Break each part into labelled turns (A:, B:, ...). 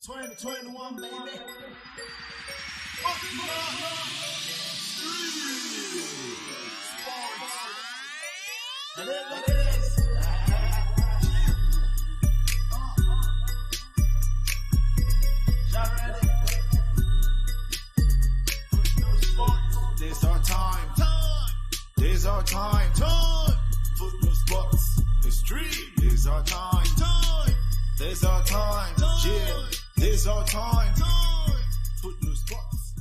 A: 2021, baby. This our time. This our time. Football sports. History. This our time. This our time. Yeah. This our time. Football sports.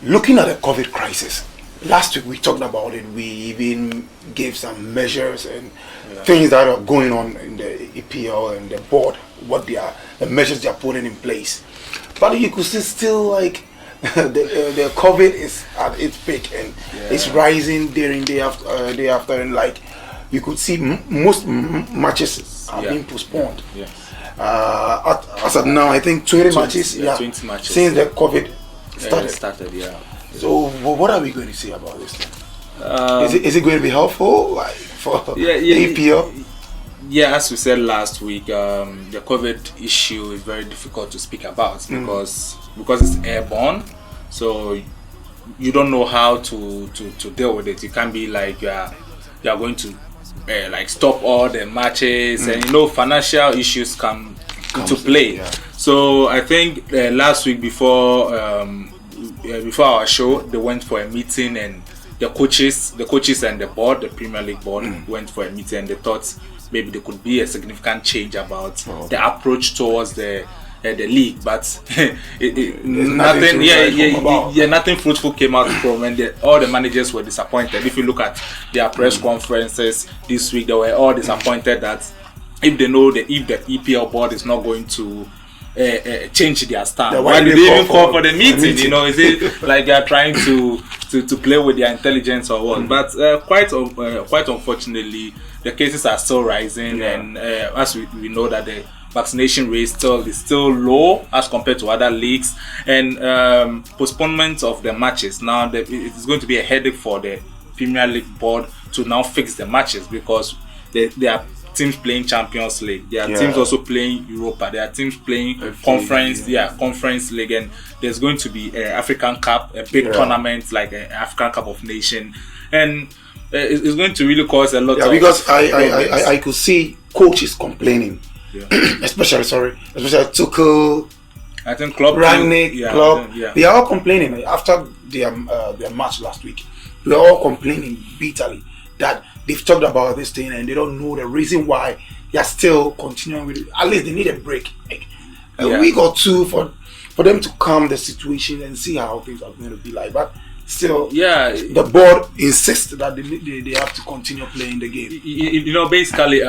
B: Looking at the COVID crisis, last week we talked about it. We even gave some measures and things that are going on in the EPL and the board, what they are, the measures they are putting in place. But you could see still like the COVID is at its peak and it's rising day after, and like you could see most matches are being postponed. As of now, I think 20 matches.
C: 20 matches
B: since the COVID started. So what are we going to say about this thing? Is it going to be helpful, like for the EPL?
C: Yeah, as we said last week, the COVID issue is very difficult to speak about because it's airborne. So you don't know how to deal with it. You can't be like you are going to like stop all the matches, and financial issues come into play. So I think last week before our show, they went for a meeting, and the coaches and the board, the Premier League board, went for a meeting, and they thought maybe there could be a significant change about the approach towards the league, but nothing fruitful came out from, and all the managers were disappointed. If you look at their press conferences this week, they were all disappointed that if they know that if the EPL board is not going to change their stand, why did they even call for the meeting? Is it like they are trying to play with their intelligence or what? But quite unfortunately, the cases are still rising, and as we know that the vaccination rate is still low as compared to other leagues, and postponement of the matches. Now it is going to be a headache for the Premier League board to now fix the matches, because there are teams playing Champions League, there are teams also playing Europa, there are teams playing Conference League, and there's going to be an African Cup, a big tournament like an African Cup of Nations, and it's going to really cause a lot of
B: because I could see coaches complaining. especially Tuchel,
C: I think Klopp,
B: Rangnick, they are all complaining after their match last week. They are all complaining bitterly that they've talked about this thing and they don't know the reason why they are still continuing with it. At least they need a break, a week or two for them to calm the situation and see how things are going to be like. But still, the board insists that they have to continue playing the game.
C: Basically,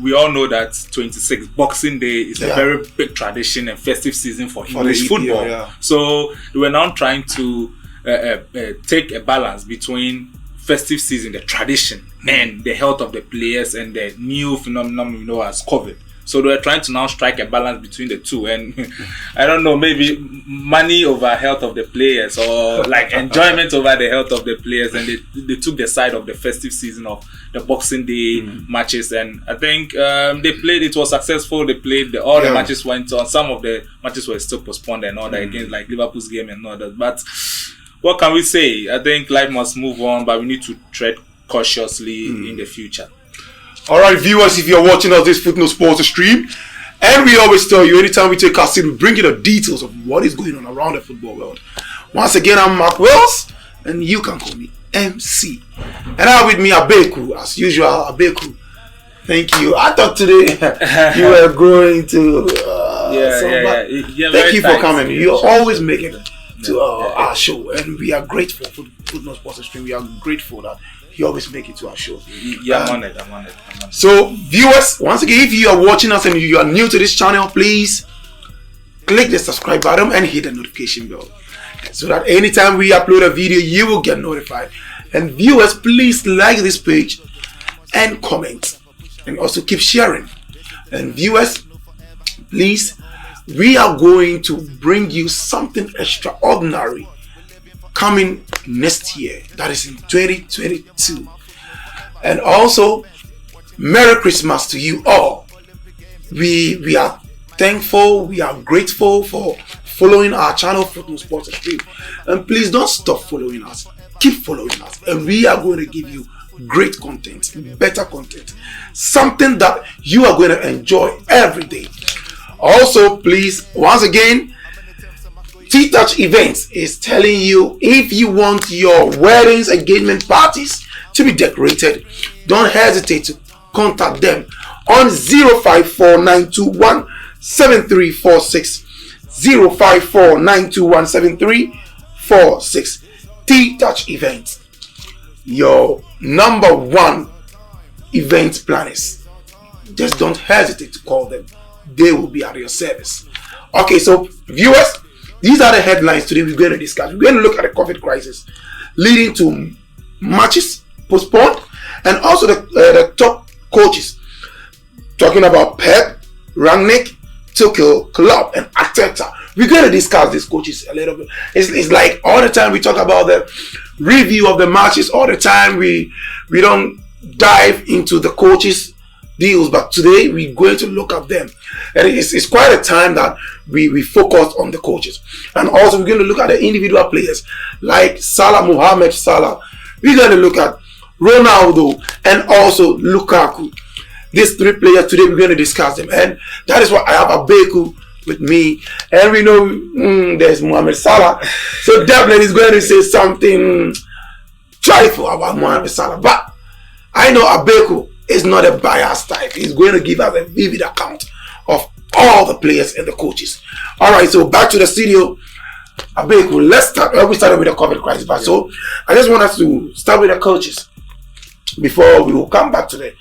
C: we all know that 26 Boxing Day is a very big tradition and festive season for English football. So we're now trying to take a balance between festive season, the tradition, and the health of the players, and the new phenomenon we know as COVID. So they're trying to now strike a balance between the two, and I don't know, maybe money over health of the players, or like enjoyment over the health of the players, and they took the side of the festive season of the Boxing Day matches, and I think they played. It was successful. They played all the matches went on. Some of the matches were still postponed and all that against like Liverpool's game and all that. But what can we say? I think life must move on, but we need to tread cautiously in the future.
B: Alright, viewers, if you're watching us this Footnote Sports stream, and we always tell you anytime we take our seat, we bring you the details of what is going on around the football world. Once again, I'm Mark Wells, and you can call me MC. And now with me, Abeku, as usual, Abeku. Thank you. I thought today you were going to thank you for coming. You always make it to our show, and we are grateful for Footnote Sports stream. We are grateful that you always make it to our show.
C: I'm honored.
B: So, viewers, once again, if you are watching us and you are new to this channel, please click the subscribe button and hit the notification bell, so that anytime we upload a video, you will get notified. And viewers, please like this page and comment, and also keep sharing. And viewers, please, we are going to bring you something extraordinary coming next year, that is in 2022. And also, Merry Christmas to you all. We are thankful, we are grateful for following our channel, Football Sports Extreme. And please don't stop following us. Keep following us. And we are going to give you great content, better content, something that you are going to enjoy every day. Also, please, once again, T-Touch Events is telling you, if you want your weddings, engagement parties to be decorated, don't hesitate to contact them on 054-921-7346. 054-921-7346. T-Touch Events, your number one event planners. Just don't hesitate to call them. They will be at your service. Okay, so viewers, these are the headlines today we're going to discuss. We're going to look at the COVID crisis leading to matches postponed, and also the top coaches. Talking about Pep, Rangnick, Tuchel, Klopp, and Arteta. We're going to discuss these coaches a little bit. It's like all the time we talk about the review of the matches. All the time we don't dive into the coaches' deals. But today we're going to look at them. And it's quite a time that we focus on the coaches. And also we're going to look at the individual players like Mohamed Salah. We're going to look at Ronaldo and also Lukaku. These three players today we're going to discuss them. And that is why I have Abeku with me, and we know there's Mohamed Salah, so definitely he's going to say something trifle about Mohamed Salah. But I know Abeku is not a biased type. He's going to give us a vivid account of all the players and the coaches. All right, so back to the studio. Abeku, let's start. We started with the COVID crisis, but so I just want us to start with the coaches before we will come back to the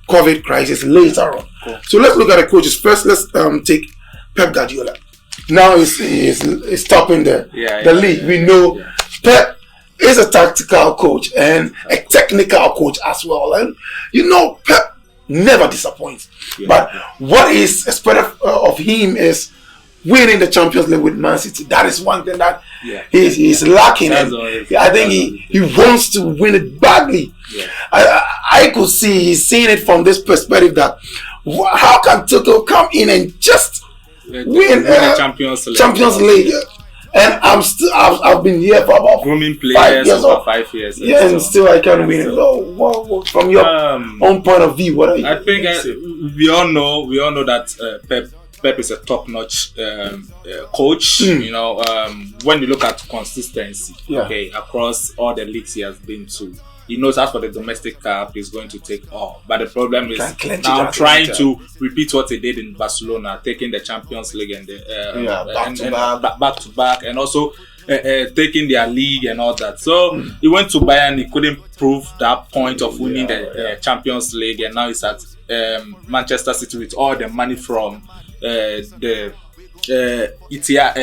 B: COVID crisis later on. Cool. So let's look at the coaches first. Let's take Pep Guardiola. Now he's topping the league. We know Pep is a tactical coach and a technical coach as well. And you know Pep never disappoints. Yeah. But what is expected of him is winning the Champions League with Man City. That is one thing that he's lacking. And I think he wants to win it badly. Yeah. I could see he's seeing it from this perspective that how can Tuchel come in and just win the Champions League. And I've been here for about
C: grooming players over 5 years.
B: Yeah, and still I can't win it. So, from your own point of view, what are you?
C: I think we all know that Pep is a top-notch coach. You know, when you look at consistency, across all the leagues he has been to, he knows as for the domestic cup, he's going to take all. But the problem is now trying to repeat what he did in Barcelona, taking the Champions League and the back to back, and also taking their league and all that. So he went to Bayern, he couldn't prove that point of winning the Champions League, and now he's at Manchester City with all the money from the Etihad,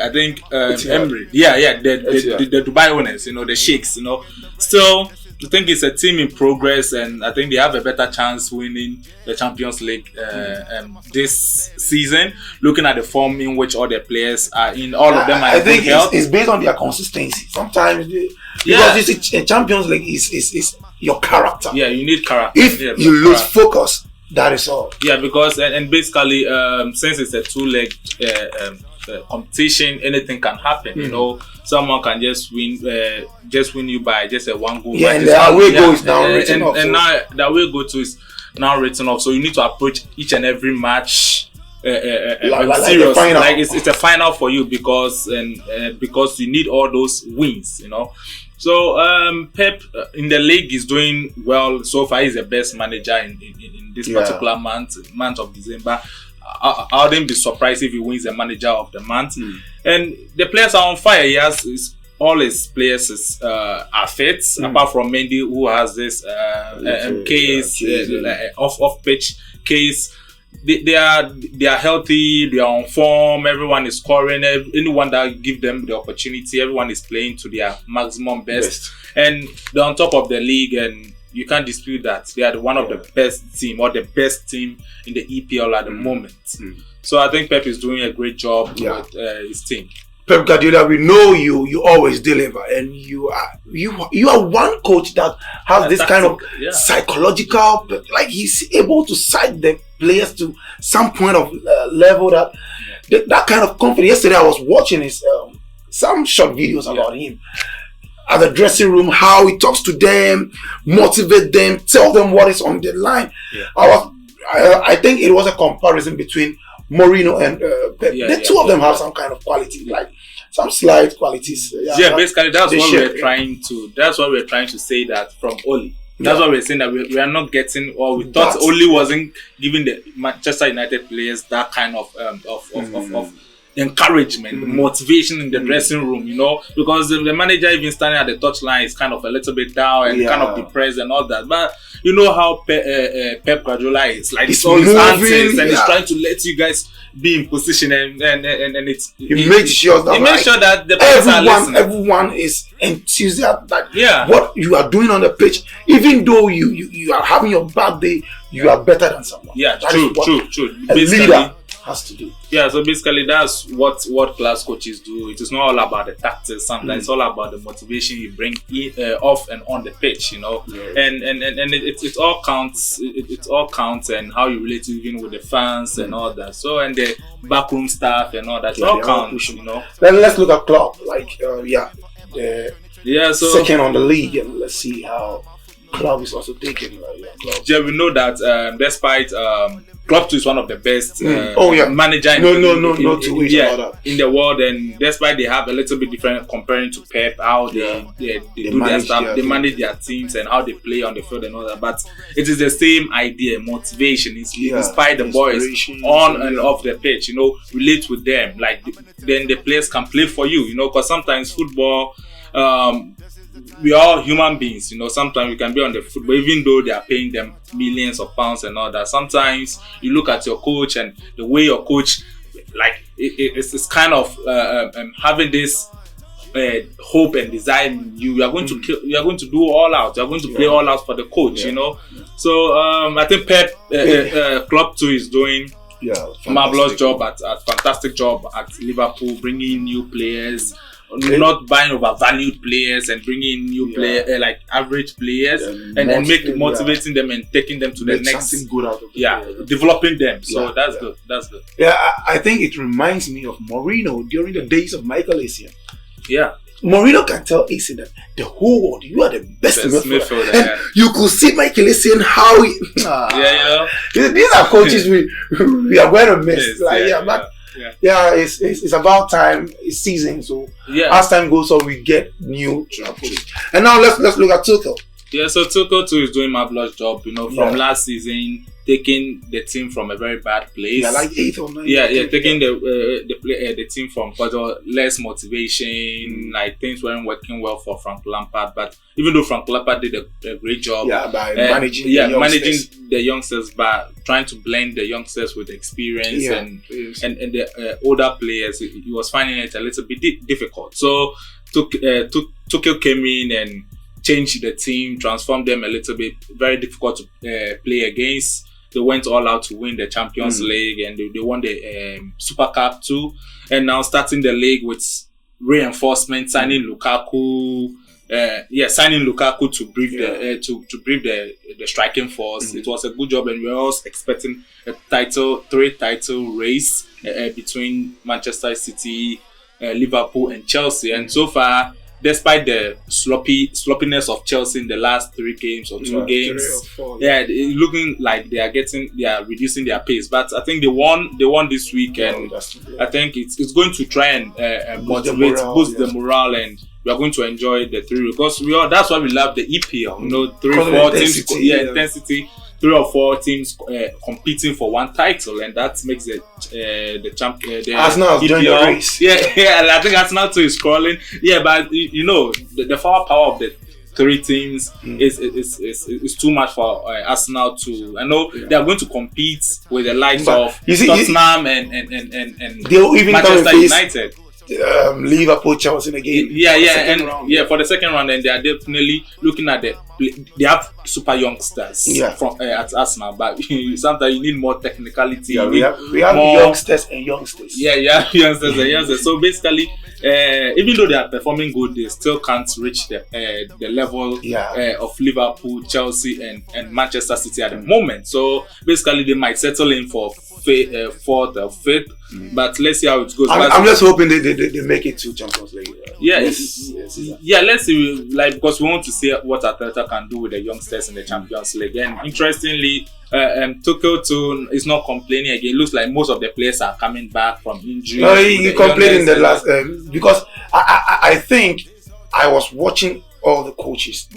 C: I think Emery, the Dubai owners, you know, the sheikhs, you know. Still, I think it's a team in progress, and I think they have a better chance winning the Champions League this season. Looking at the form in which all the players are in, all of them are. I think
B: it's based on their consistency. Sometimes, because you see, a Champions League is your character.
C: Yeah, you need character.
B: If you lose focus, that is all.
C: Yeah, because and basically, since it's a two-leg competition, anything can happen. You know, someone can just win you by just a one goal.
B: Yeah, and the away goal is now written off.
C: And now the away goal too is now written off. So you need to approach each and every match serious. Like it's a final for you because you need all those wins. You know. So Pep in the league is doing well so far. He's the best manager in this particular month of December. I wouldn't be surprised if he wins the manager of the month. And the players are on fire. He has all his players are fit, apart from Mendy, who has this case off pitch case. They are healthy. They are on form. Everyone is scoring. Anyone that give them the opportunity, everyone is playing to their maximum best. And they're on top of the league, and you can't dispute that they are one of the best team or the best team in the EPL at the moment. So I think Pep is doing a great job with his team.
B: Pep Guardiola, we know you always deliver, and you are one coach that has this kind of psychological, like he's able to sight the players to some point of level that kind of confidence. Yesterday I was watching some short videos about him at the dressing room, how he talks to them, motivate them, tell them what is on the line. I think it was a comparison between Mourinho and Pep. The two of them have some kind of quality, like some slight qualities.
C: Basically that's what we're trying to. That's what we're trying to say that from Oli. That's what we're saying, that we are not getting, or we thought Oli wasn't giving the Manchester United players that kind of encouragement, motivation in the dressing room, you know, because the manager even standing at the touchline is kind of a little bit down and kind of depressed and all that. But you know how Pep Guardiola is, like he's all his answers and he's trying to let you guys be in position and
B: he makes sure
C: that the players are listening.
B: Everyone is enthusiastic that what you are doing on the pitch, even though you are having your bad day, you are better than someone.
C: True.
B: A leader has to do.
C: So basically that's what class coaches do. It is not all about the tactics. Sometimes it's all about the motivation you bring off and on the pitch, you know. And it all counts. It all counts, and how you relate even with the fans and all that. So, and the backroom staff and all that. It all counts, you know.
B: Then let's look at Klopp. So second on the league, and let's see how Klopp is also taking.
C: We know that despite Klopp is one of the best manager in the world, and despite they have a little bit different comparing to Pep, how they do their stuff, they manage their teams and how they play on the field and all that. But it is the same idea, motivation. It's inspire the boys on and off the pitch, you know, relate with them. Like then the players can play for you, you know, because sometimes football. We are all human beings, you know. Sometimes we can be on the football, even though they are paying them millions of pounds and all that. Sometimes you look at your coach and the way your coach, like it's kind of having this hope and desire in you. You are going to kill, you are going to do all out. You are going to play all out for the coach, you know. So I think Pep Klopp too is doing marvelous job fantastic job at Liverpool, bringing new players. Not buying overvalued players and bringing in new players, like average players, and motivating them and taking them to the next.
B: Something good out of it.
C: Developing them. So that's good. That's good.
B: I think it reminds me of Mourinho during the days of Michael Essien. Mourinho can tell Essien that the whole world, you are the best midfielder. And you could see Michael Essien how he. These are coaches we are going to miss. It's about time. It's season, so as time goes on, we get new coaches. And now let's look at Tuchel.
C: So Tuchel too is doing a marvelous job. You know, from last season, taking the team from a very bad place.
B: Like 8th or 9th.
C: Taking the team from less motivation. Like things weren't working well for Frank Lampard. But even though Frank Lampard did a great job,
B: by managing
C: the youngsters, but trying to blend the youngsters with experience and the older players, he was finding it a little bit difficult. So Tuchel came in and changed the team, transformed them a little bit. Very difficult to play against. They went all out to win the Champions League, and they won the Super Cup too. And now starting the league with reinforcement, signing Lukaku. Signing Lukaku to brief the striking force. It was a good job, and we were also expecting a three title race between Manchester City, Liverpool, and Chelsea. And so far, despite the sloppiness of Chelsea in the last 3 games or 2 games, it's looking like they are reducing their pace. But I think they won this week, and I think it's going to try and boost the morale, and we are going to enjoy the 3 because that's why we love the EPL. You know, 3 or 4 teams, intensity. 3 or 4 teams competing for one title, and that makes the champion.
B: Arsenal is doing the race.
C: I think Arsenal too is crawling. But you know the power of the 3 teams is too much for Arsenal to. I know they are going to compete with the likes of Tottenham and
B: they'll even
C: Manchester United.
B: Liverpool, Chelsea again.
C: For the second round, and they are definitely looking at they have super youngsters from at Arsenal, but sometimes you need more technicality.
B: Yeah, we have more youngsters and youngsters.
C: Youngsters and youngsters. So basically, even though they are performing good, they still can't reach the level of Liverpool, Chelsea, and Manchester City at the moment. So basically, they might settle in for fourth or fifth. But let's see how it goes.
B: I'm just hoping they make it to Champions League.
C: Let's see, like, because we want to see what Arteta can do with the youngsters in the Champions League. And interestingly, Tuchel too is not complaining again. It looks like most of the players are coming back from injury.
B: No, he complained in the last because I think I was watching all the coaches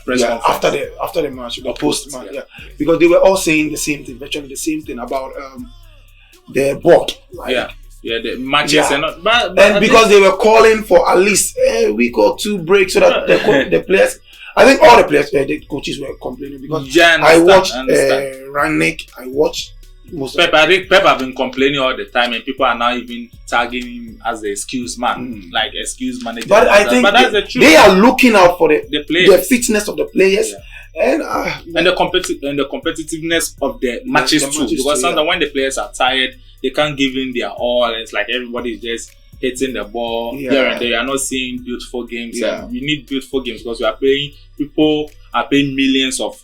C: press conference
B: after the match, the post match, because they were all saying the same thing, virtually the same thing about the board.
C: The matches and not, but
B: because they were calling for at least a week or two break so that the players. I think all the players, the coaches were complaining because I watched Rangnick, I watched most
C: Pep. I think Pep have been complaining all the time, and people are now even tagging him as the excuse man, like excuse manager.
B: But I think
C: that's the truth.
B: They are looking out for the
C: players,
B: the fitness of the players, and
C: the competitiveness of the matches too. Because sometimes when the players are tired, they can't give in their all. And it's like everybody is just hitting the ball here and there. You are not seeing beautiful games. And you need beautiful games because people are paying millions of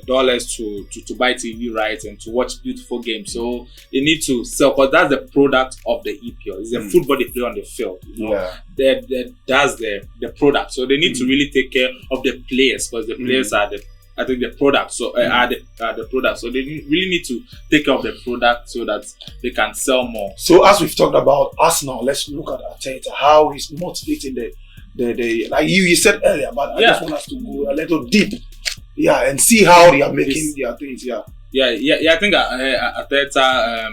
C: dollars to buy TV rights and to watch beautiful games. So they need to sell, because that's the product of the EPL. It's the football they play on the field. That's the product. So they need to really take care of the players, because the players are the product. So are the product. So they really need to take care of the product so that they can sell more.
B: So as we've talked about Arsenal, let's look at Arteta, how he's motivating the like you said earlier, but I just want us to go a little deep, and see how they are making their things.
C: I think Arteta,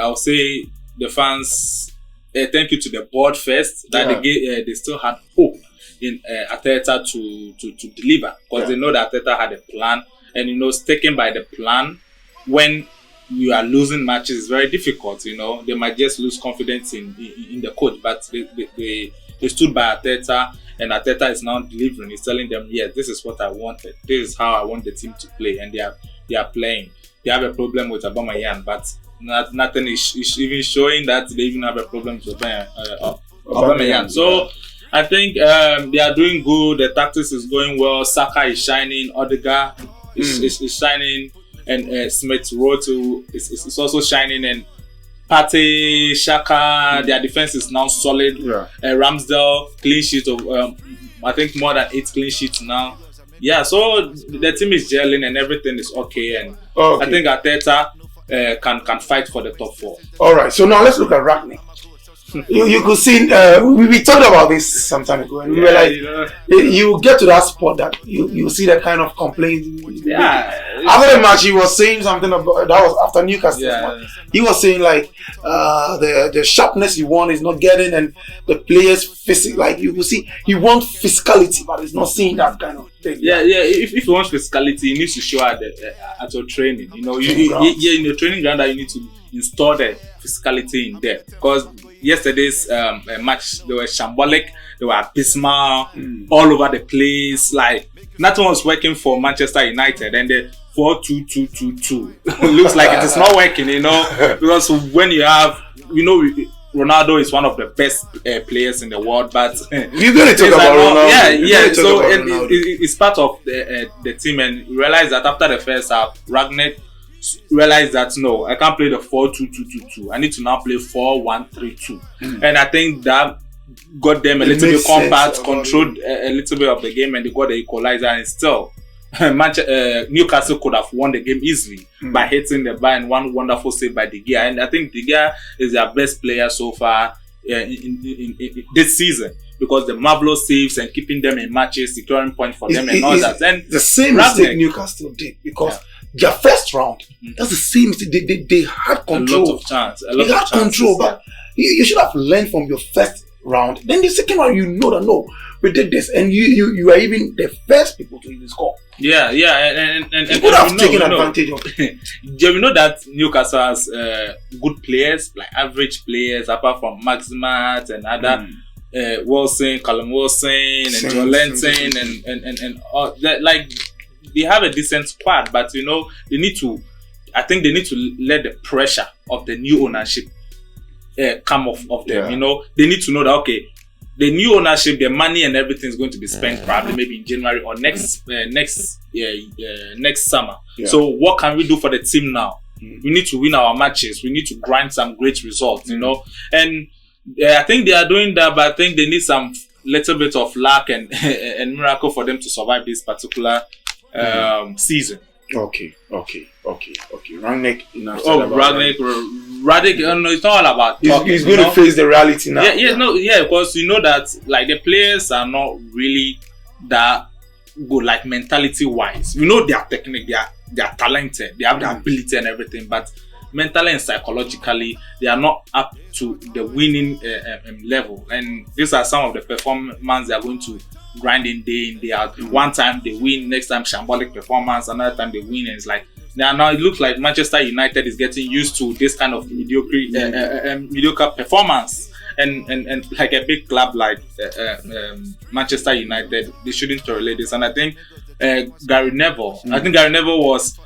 C: I'll say the fans, thank you to the board first, that they still had hope in Arteta to deliver, because they know that Arteta had a plan, and sticking by the plan when you are losing matches is very difficult. They might just lose confidence in the coach, but they stood by Arteta, and Arteta is now delivering. He's telling them, yes, this is what I wanted. This is how I want the team to play, and they are playing. They have a problem with Aubameyang, but nothing is even showing that they even have a problem with Aubameyang. So I think they are doing good. The tactics is going well. Saka is shining. Odegaard is shining, and Smith Rowe is also shining, and Partey, Xhaka, their defense is now solid. Ramsdale, clean sheet of I think more than 8 clean sheets now. So the team is gelling and everything is okay, and I think Arteta can fight for the top 4.
B: All right, so now let's look at Rangnick. You could see we talked about this some time ago, and we were like, you get to that spot that you see that kind of complaints. After the match, he was saying something about that was after Newcastle. He was saying like the sharpness he want is not getting, and the players physical, like you will see he wants physicality, but he's not seeing that kind of thing.
C: If he wants physicality, he needs to show at your training. In the training ground, that you need to install the physicality in there, because yesterday's match, they were shambolic, they were abysmal, all over the place. Like nothing was working for Manchester United, and the 4-2-2-2-2 looks like it is not working, because when you have, Ronaldo is one of the best players in the world, but
B: you're going to talk about Ronaldo.
C: So it's part of the team, and you realize that after the first half, Rangnick realized that no, I can't play the 4-2-2-2-2. I need to now play 4-1-3-2, and I think that got them a little bit compact, controlled a little bit of the game, and they got the equalizer. And still, Newcastle could have won the game easily by hitting the bar, and one wonderful save by De Gea. And I think De Gea is their best player so far in this season, because the marvelous saves and keeping them in matches, securing points for them and all that. And
B: the same mistake Newcastle did, because their first round, that's the same mistake. They had control.
C: A lot of chance.
B: They had control, but you should have learned from your first round. Then the second round, you know that no, we did this, and you are even the first people to even score.
C: Yeah, and
B: you could have taken advantage of it.
C: We know that Newcastle has good players, like average players, apart from Maximat and other Wilson, Callum Wilson, and Joe Lenton, and all that. Like they have a decent squad, but you know they need to. I think they need to let the pressure of the new ownership come off of them. You know, they need to know that okay, the new ownership, the money and everything is going to be spent probably maybe in January or next summer. So what can we do for the team now? We need to win our matches. We need to grind some great results. You know, and I think they are doing that, but I think they need some little bit of luck and miracle for them to survive this particular season.
B: Okay. Rangnick,
C: Rangnick, it's not all about talking.
B: He's going to face the reality now.
C: Because you know that like the players are not really that good, like mentality wise. You know, they are technical, they are talented, they have the ability and everything, but mentally and psychologically, they are not up to the winning level. And these are some of the performances they are going to grind in day out. One time they win, next time shambolic performance, another time they win, and it's like now it looks like Manchester United is getting used to this kind of mediocre performance. And like a big club like Manchester United, they shouldn't tolerate this. And I think Gary Neville was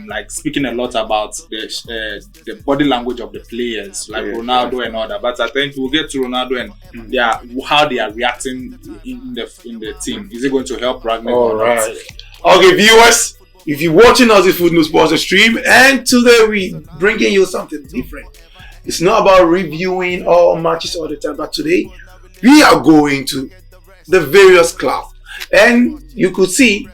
C: like speaking a lot about the body language of the players, like Ronaldo and all that. But I think we'll get to Ronaldo and how they are reacting in the team. Is it going to help Ragnar?
B: All right. Okay, viewers, if you're watching us, it's Food News Sports Stream, and today we bringing you something different. It's not about reviewing all matches all the time, but today we are going to the various clubs, and you could see.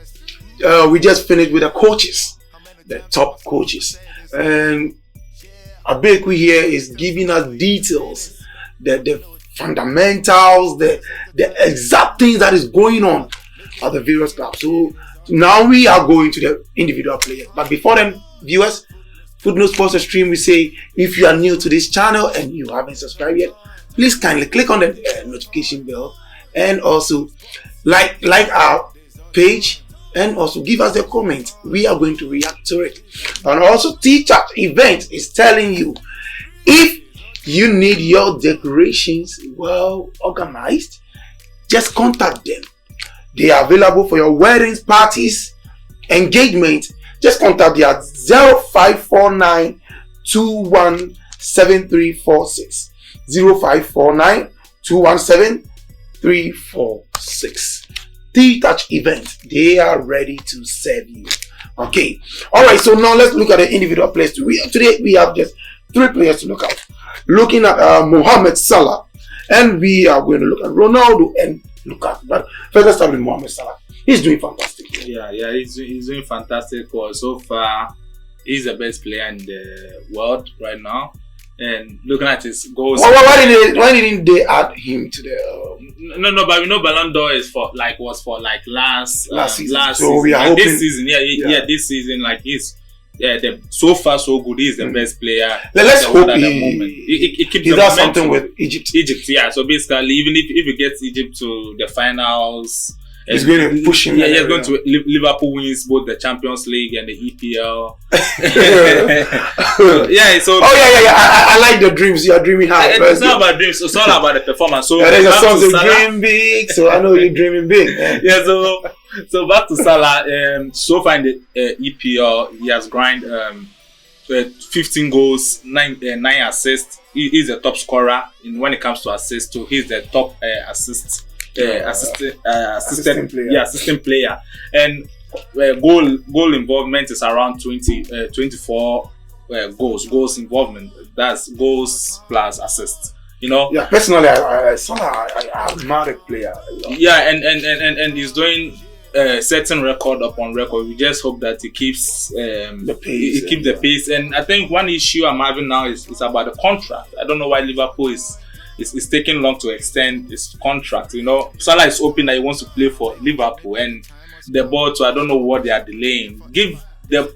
B: We just finished with the coaches, the top coaches, and Abeku here is giving us details, the fundamentals, the exact things that is going on at the various clubs. So now we are going to the individual players. But before then, viewers, Footnote Sports Stream, we say if you are new to this channel and you haven't subscribed yet, please kindly click on the notification bell and also like our page. And also give us a comment. We are going to react to it. And also T-Chat Event is telling you if you need your decorations well organized, just contact them. They are available for your weddings, parties, engagement. Just contact them at 0549 217346. 0549 217346. T-Touch Event, they are ready to serve you. Okay, all right. So now let's look at the individual players. Today we have just 3 players to look at. Looking at Mohamed Salah, and we are going to look at Ronaldo and Lukaku. But first, let's start with Mohamed Salah. He's doing fantastic.
C: Yeah, he's doing fantastic. So far, he's the best player in the world right now. And looking at his goals,
B: why didn't they add him to the?
C: No, but we know Ballon d'Or was for last season.
B: So we are hoping
C: this season. This season, like he's so far so good. He's the best player.
B: Let's hope
C: at the moment. He keeps
B: he does something with Egypt.
C: Yeah. So basically, even if he gets Egypt to the finals.
B: He's going to push him.
C: Yeah, he's going to. Liverpool wins both the Champions League and the EPL.
B: I like the dreams. You are dreaming high.
C: It's not about dreams. It's all about the performance. So
B: there's a song saying dream big. So I know you're dreaming big.
C: Yeah. So back to Salah. So far in the EPL, he has grind 15 goals, 9 assists. He's the top scorer when it comes to assists. So he's the top assistant player, and goal involvement is around 24 goals involvement. That's goals plus assists. You know.
B: Yeah. Personally, I admire the player.
C: Yeah, and he's doing certain record upon record. We just hope that he keeps the pace. He keeps the pace. And I think one issue I'm having now is about the contract. I don't know why Liverpool is taking long to extend his contract. You know, Salah is hoping that he wants to play for Liverpool, and the board. So I don't know what they are delaying. Give the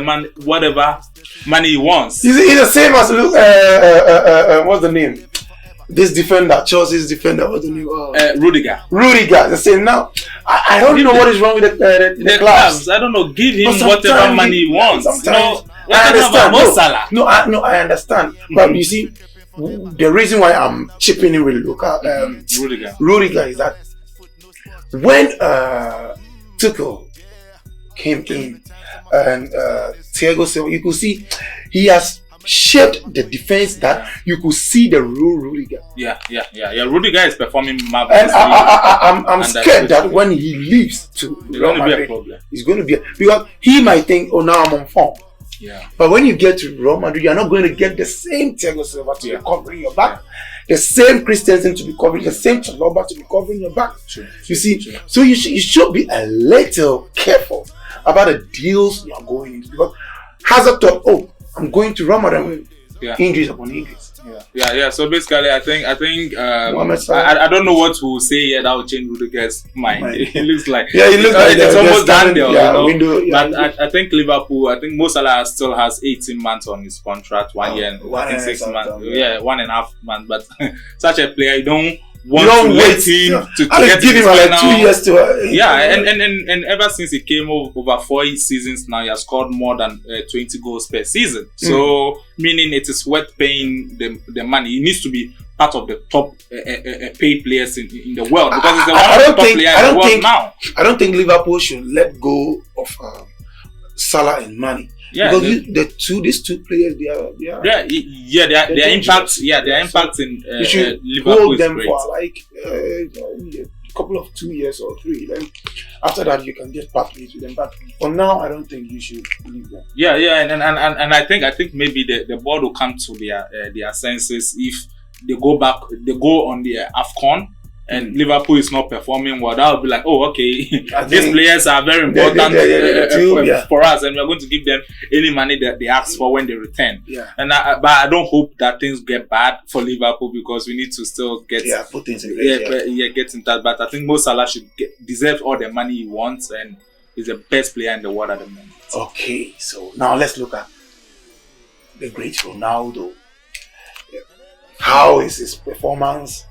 C: man whatever money he wants.
B: He's the same as what's the name? this defender, Chelsea's defender, what's the name?
C: Rudiger.
B: Rudiger. They say now, I don't know what is wrong with the clubs.
C: I don't know. Give him whatever money he wants.
B: Sometimes,
C: no,
B: I understand.
C: No,
B: I understand. But you see, the reason why I'm chipping in with Rudiger is that when Tuchel came in and Thiago Silva, you could see he has shaped the defense that you could see the real Rudiger.
C: Yeah. Rudiger is performing marvelously.
B: And I'm scared that when he leaves to Real Madrid, it's going to be because he might think, oh, now I'm on form.
C: Yeah.
B: But when you get to Real Madrid, you're not going to get the same Thiago Silva to be covering your back, the same Christensen to be covering, the same Chalobah to be covering your back.
C: True.
B: You see, so you should be a little careful about the deals you are going into because Hazard thought, oh, I'm going to Real Madrid with injuries upon injuries.
C: Yeah. So basically, I think I don't know what to say yet that will change Rudiger's mind. It looks like it's almost done there. But I think Liverpool. I think Mo Salah still has 18 months on his contract, 1 year, and I think 6 months. 1.5 months. But such a player, you don't want to wait him to get
B: give him like 2 years to.
C: And ever since he came over 4 seasons now, he has scored more than 20 goals per season. So meaning it is worth paying the money. He needs to be part of the top paid players in the world because he's one of the top players in the world now. I
B: don't think Liverpool should let go of Salah and money. Because these two players,
C: their impact in
B: you should
C: Liverpool
B: hold them
C: great.
B: for like a couple of 2 years or 3. Then after that, you can get partners with them. But for now, I don't think you should leave them.
C: And I think maybe the board will come to their senses if they go on the AFCON. And Liverpool is not performing well. That would be like, oh, okay, these players are very important for us, and we are going to give them any money that they ask for when they return. But I don't hope that things get bad for Liverpool because we need to still get
B: put things in place.
C: Get in touch. But I think Mo Salah should deserve all the money he wants, and he's the best player in the world at the moment.
B: Okay, so now let's look at the great Ronaldo. How is his performance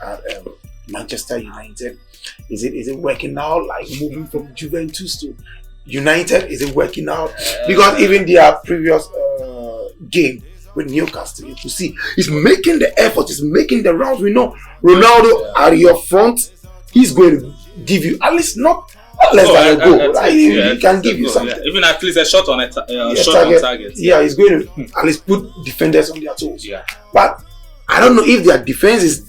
B: at Manchester United? Is it working out? Like moving from Juventus to United, is it working out? Because even their previous game with Newcastle, you could see he's making the effort, he's making the rounds. We know Ronaldo at your front, he's going to give you at least not less than a goal. He can give you something.
C: Even at least a shot on target.
B: Yeah, he's going to at least put defenders on their toes. But I don't know if their defense is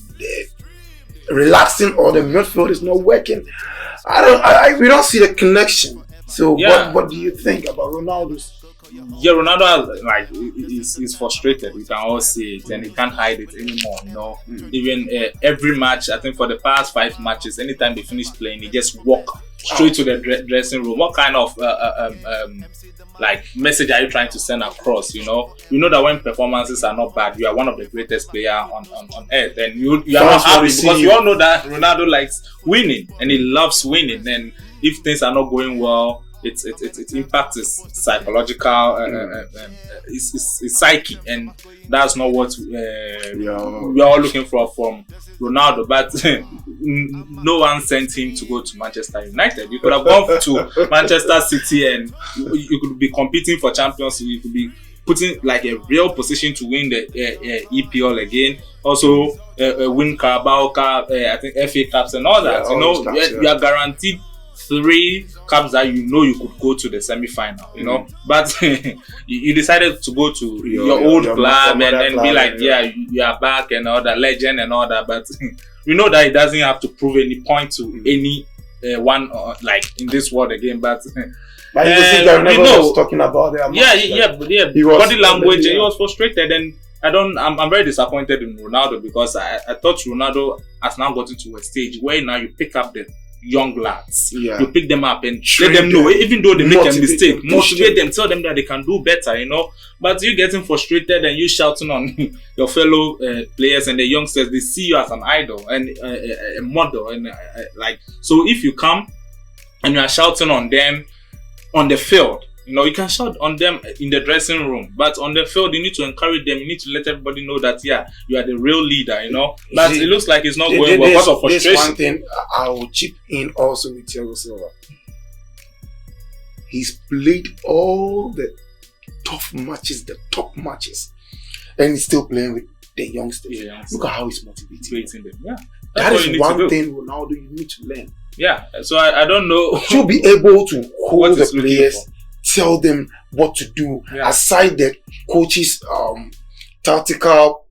B: relaxing or the midfield is not working. We don't see the connection. So what do you think about Ronaldo's?
C: Ronaldo is frustrated. You can all see it, and he can't hide it anymore. Even every match, I think for the past 5 matches, anytime they finish playing, he just walk straight to the dressing room. What kind of message are you trying to send across? You know that when performances are not bad, you are one of the greatest players on earth, and you are not happy because you all know that Ronaldo likes winning and he loves winning. And if things are not going well, it impacts his psychological, his psyche, and that's not what we are all looking for from Ronaldo. But no one sent him to go to Manchester United. You could have gone to Manchester City and you could be competing for Champions League. You could be putting like a real position to win the EPL again. Also, win Carabao Cup, I think FA Cups and all that. You are guaranteed 3 cups that you could go to the semi-final, but you decided to go to your old club and then be like, you are back and all that, legend and all that, but we know that it doesn't have to prove any point to any one like in this world again, but you
B: see that was talking about it.
C: Body language, he was frustrated, and I'm very disappointed in Ronaldo because I thought Ronaldo has now gotten to a stage where now you pick up the young lads, you pick them up and let them know, even though they make a mistake, motivate them, tell them that they can do better, but you getting frustrated and you shouting on your fellow players and the youngsters. They see you as an idol and a model, and so if you come and you are shouting on them on the field, You know, you can shout on them in the dressing room, but on the field, you need to encourage them. You need to let everybody know that, yeah, you are the real leader, you know. But it looks like it's not going well because of frustration.
B: There's one thing I will chip in also with Thiago Silva. He's played all the tough matches, the top matches, and he's still playing with the youngsters.
C: Yeah,
B: look at how he's motivating them.
C: Yeah,
B: that is one thing Ronaldo you need to learn.
C: Yeah, so I don't know.
B: Should be able to hold the players, tell them what to do, aside the coach's tactical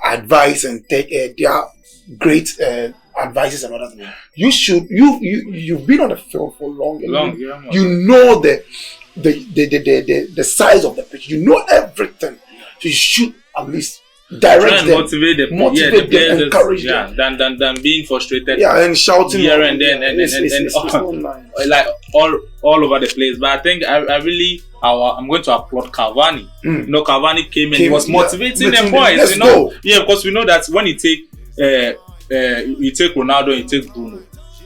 B: advice and take their great advices and others. You've been on the field for long. You know the size of the pitch. You know everything. So you should at least direct them, motivate them, encourage them,
C: than being frustrated.
B: Yeah, and shouting
C: here and then and like all over the place. But I think I'm going to applaud Cavani. You know, Cavani came and was motivating them boys. You know, because we know that when you take Ronaldo, you take Bruno.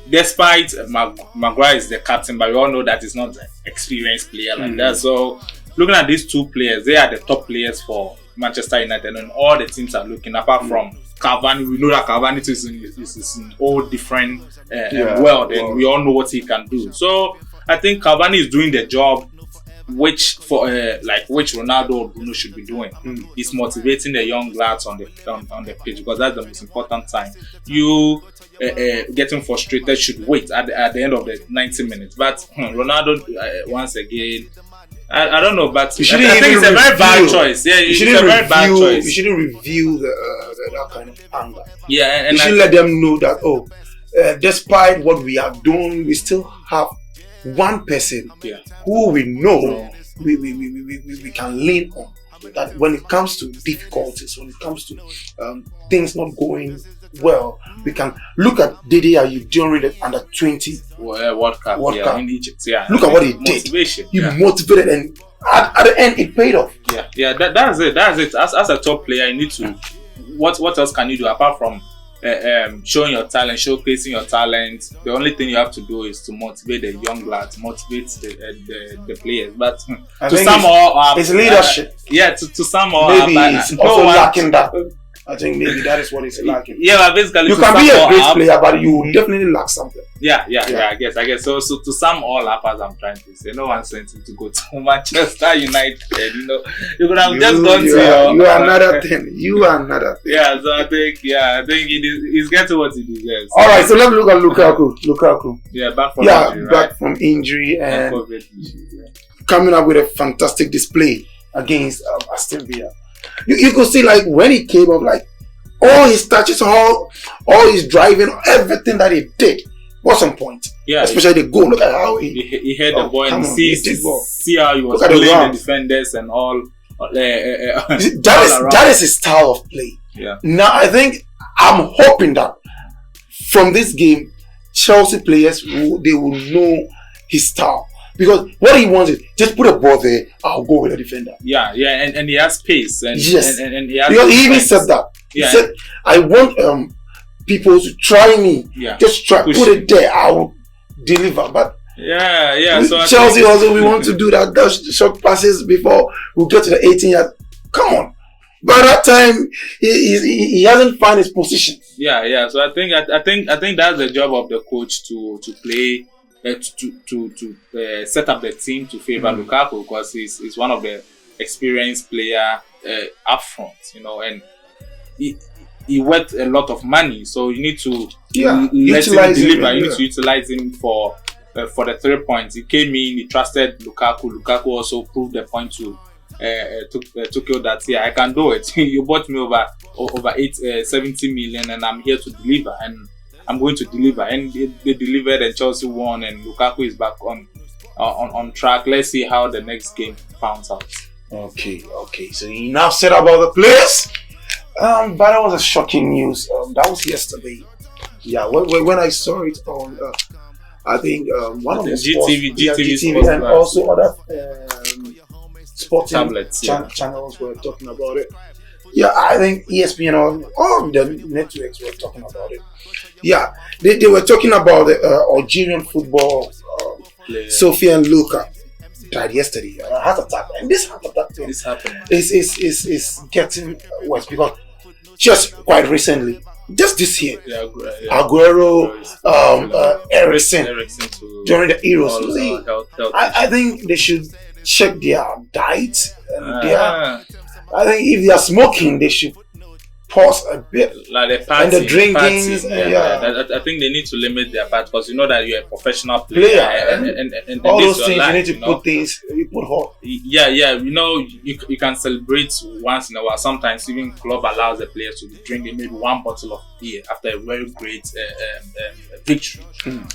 C: Despite Maguire is the captain, but we all know that he's not an experienced player like that. So looking at these two players, they are the top players for Manchester United, and all the teams are looking. Apart from Cavani, we know that Cavani is in all different world, and we all know what he can do. So I think Cavani is doing the job which Ronaldo or Bruno should be doing. He's motivating the young lads on the pitch, because that's the most important time. You getting frustrated should wait at the end of the 90 minutes. But Ronaldo, once again, I don't know, but I think it's a very bad choice. Yeah, it's a very bad choice.
B: You shouldn't review that kind of anger.
C: Yeah, and
B: you should let them know that despite what we are doing, we still have one person who we know we can lean on. That when it comes to difficulties, when it comes to things not going well, we can look at Didier Ayew during the under-20
C: World Cup in Egypt.
B: Look at what he did. He motivated, and at the end it paid off.
C: That's it. As a top player, you need to. What else can you do apart from showing your talent, showcasing your talent? The only thing you have to do is to motivate the young lads, motivate the players. But to sum all up,
B: it's leadership.
C: To sum all
B: maybe
C: up,
B: it's also lacking that. I think maybe that is what it's lacking.
C: Yeah, basically,
B: you can be a great player, but you will definitely lack something.
C: Yeah. I guess. So to sum all up, as I'm trying to say, no one sent him to go to Manchester United. You know, you could have just gone to.
B: You are another thing.
C: Yeah, so I think he's getting what he deserves.
B: All right, so let's look at Lukaku.
C: Yeah, back
B: from injury and
C: COVID.
B: Coming up with a fantastic display against Aston Villa. You could see, like, when he came up, like, all his touches, all his driving, everything that he did was on point. Yeah, especially the goal. Look at how
C: he hit the ball and see how he was pulling the defenders and all.
B: That is his style of play.
C: Yeah.
B: Now I'm hoping that from this game, Chelsea players they will know his style. Because what he wants is just put a ball there, I'll go with the defender.
C: Yeah, and he has pace. And he has
B: because he even said that. He said, I want people to try me.
C: Yeah.
B: Just try, put it there, I will deliver. But
C: so
B: Chelsea also, we want to do that short passes before we get to the 18 yard. Come on. By that time, he hasn't found his position.
C: Yeah. So I think that's the job of the coach to play. To set up the team to favor Lukaku, because he's one of the experienced player up front, you know, and he worth a lot of money, so you need to let him deliver. You need to utilize him for the 3 points. He came in, he trusted Lukaku. Lukaku also proved the point to Tokyo that I can do it. You bought me over 70 million, and I'm here to deliver, and I'm going to deliver. And they delivered, and Chelsea won, and Lukaku is back on track. Let's see how the next game pans out.
B: Okay. So you now said about the players. But that was a shocking news. That was yesterday. Yeah, when I saw it on, I think one of the GTV and also other sporting channels were talking about it. Yeah, I think ESPN all the networks were talking about it. Yeah, they were talking about the Algerian football, Sofiane Luka. died yesterday, a heart attack, and this heart attack thing
C: This happened.
B: is getting worse because just quite recently, just this year, Aguero, Ericsson during the Euros. I think they should check their diet and I think if they are smoking, they should pause a bit.
C: Like the party,
B: and the drinking.
C: I think they need to limit their part because you know that you're a professional player. And
B: all those things
C: life,
B: you need to put things, you put hot.
C: Yeah. You know, you can celebrate once in a while. Sometimes even club allows the players to be drinking maybe one bottle of beer after a very great victory.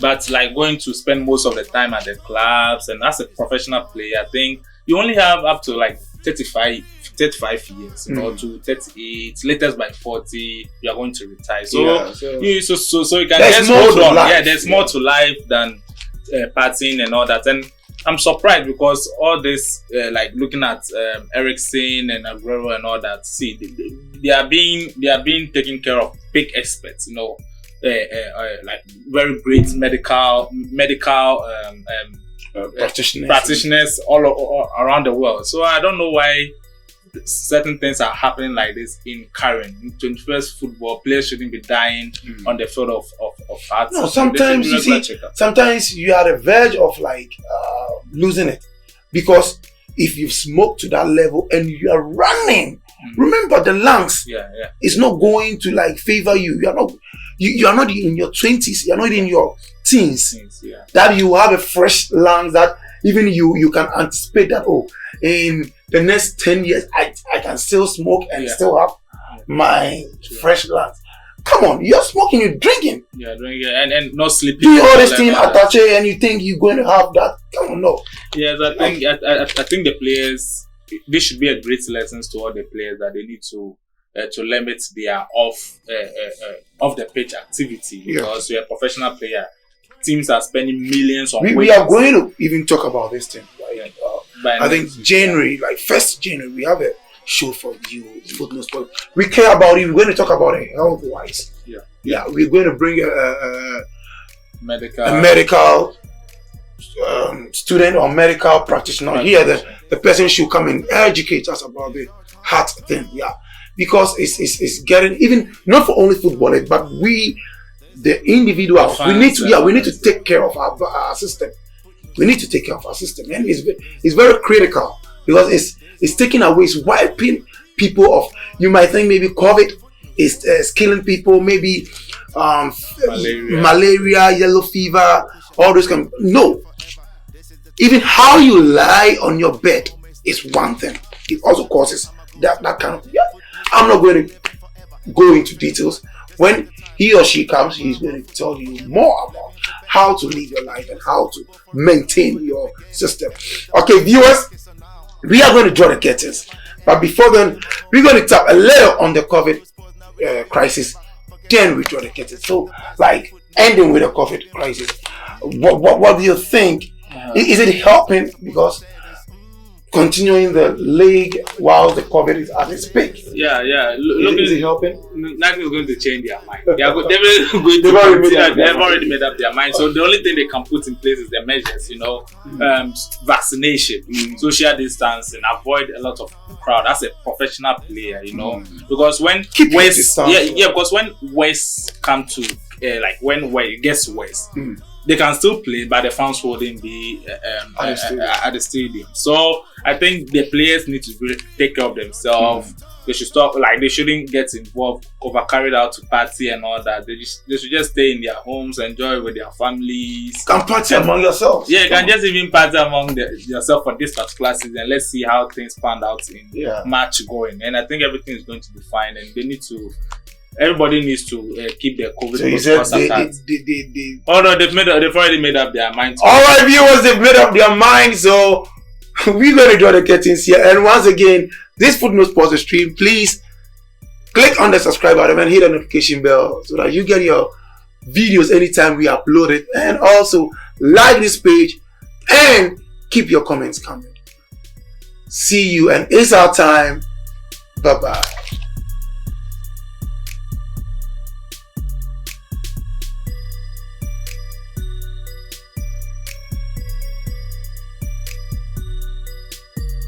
C: But like going to spend most of the time at the clubs, and as a professional player, I think you only have up to like 35 years, you know, to 38, latest by 40, you are going to retire. So you can just hold on. There's more to life than partying and all that. And I'm surprised because all this, like looking at Ericsson and Aguero and all that, see, they are being taken care of big experts, you know, like very great medical practitioners all around the world. So I don't know why certain things are happening like this in current in 21st football. Players shouldn't be dying on the field of heart.
B: No, sometimes you see, sometimes you are at the verge of like losing it because if you smoke to that level and you are running, remember the lungs is not going to like favor you. You are not in your 20s. You are not in your teens. That you have a fresh lungs that even you can anticipate that in the next 10 years I can still smoke and still have my fresh lungs. Come on, you're smoking, you're drinking.
C: Yeah, drinking and not sleeping.
B: Do all this thing attach and you think you're going to have that? Come on, no.
C: Yes, I think the players, this should be a great lesson to all the players that they need to limit their off the pitch activity because you're a professional player. Teams are spending millions on
B: we are going to even talk about this thing. I think January, like 1st January, we have a show for you, Footnotes. We care about it. We're going to talk about it health-wise. Yeah. We're going to bring a medical student or medical practitioner here. The person should come and educate us about the heart thing. Yeah, because it's getting even not for only footballers, but we, the individuals, we need to take care of our system. We need to take care of our system, and it's very critical because it's taking away, it's wiping people off. You might think maybe COVID is killing people, maybe malaria, yellow fever, all those kind. No, even how you lie on your bed is one thing. It also causes that kind of. I'm not going to go into details. When he or she comes, he's going to tell you more about how to live your life and how to maintain your system. Okay, viewers, we are going to draw the curtains. But before then, we're going to tap a little on the COVID crisis. Then we draw the curtains. So, like, ending with the COVID crisis. What do you think? Is it helping? Because continuing the league while the COVID is at its peak. Look, is it helping?
C: Nothing is going to change their mind. They've already made up their mind. So the only thing they can put in place is the measures, vaccination, social distance, and avoid a lot of crowd. As a professional player, because when because when West come to when it gets worse. They can still play, but the fans wouldn't be at the stadium. So I think the players need to take care of themselves. They should stop, they shouldn't get involved, carried out to party and all that. They should just stay in their homes, enjoy with their families.
B: You can party among yourselves.
C: Yeah, you can just even party among yourself for this particular season. Let's see how things pan out in March going. And I think everything is going to be fine. And they need to. Everybody needs to keep their COVID protocols at heart. They've already made up their minds.
B: Alright, viewers, they've made up their minds. So we're going to draw the curtains here. And once again, this Footnotes Sports stream, please click on the subscribe button and hit the notification bell so that you get your videos anytime we upload it. And also like this page and keep your comments coming. See you, and it's our time. Bye-bye.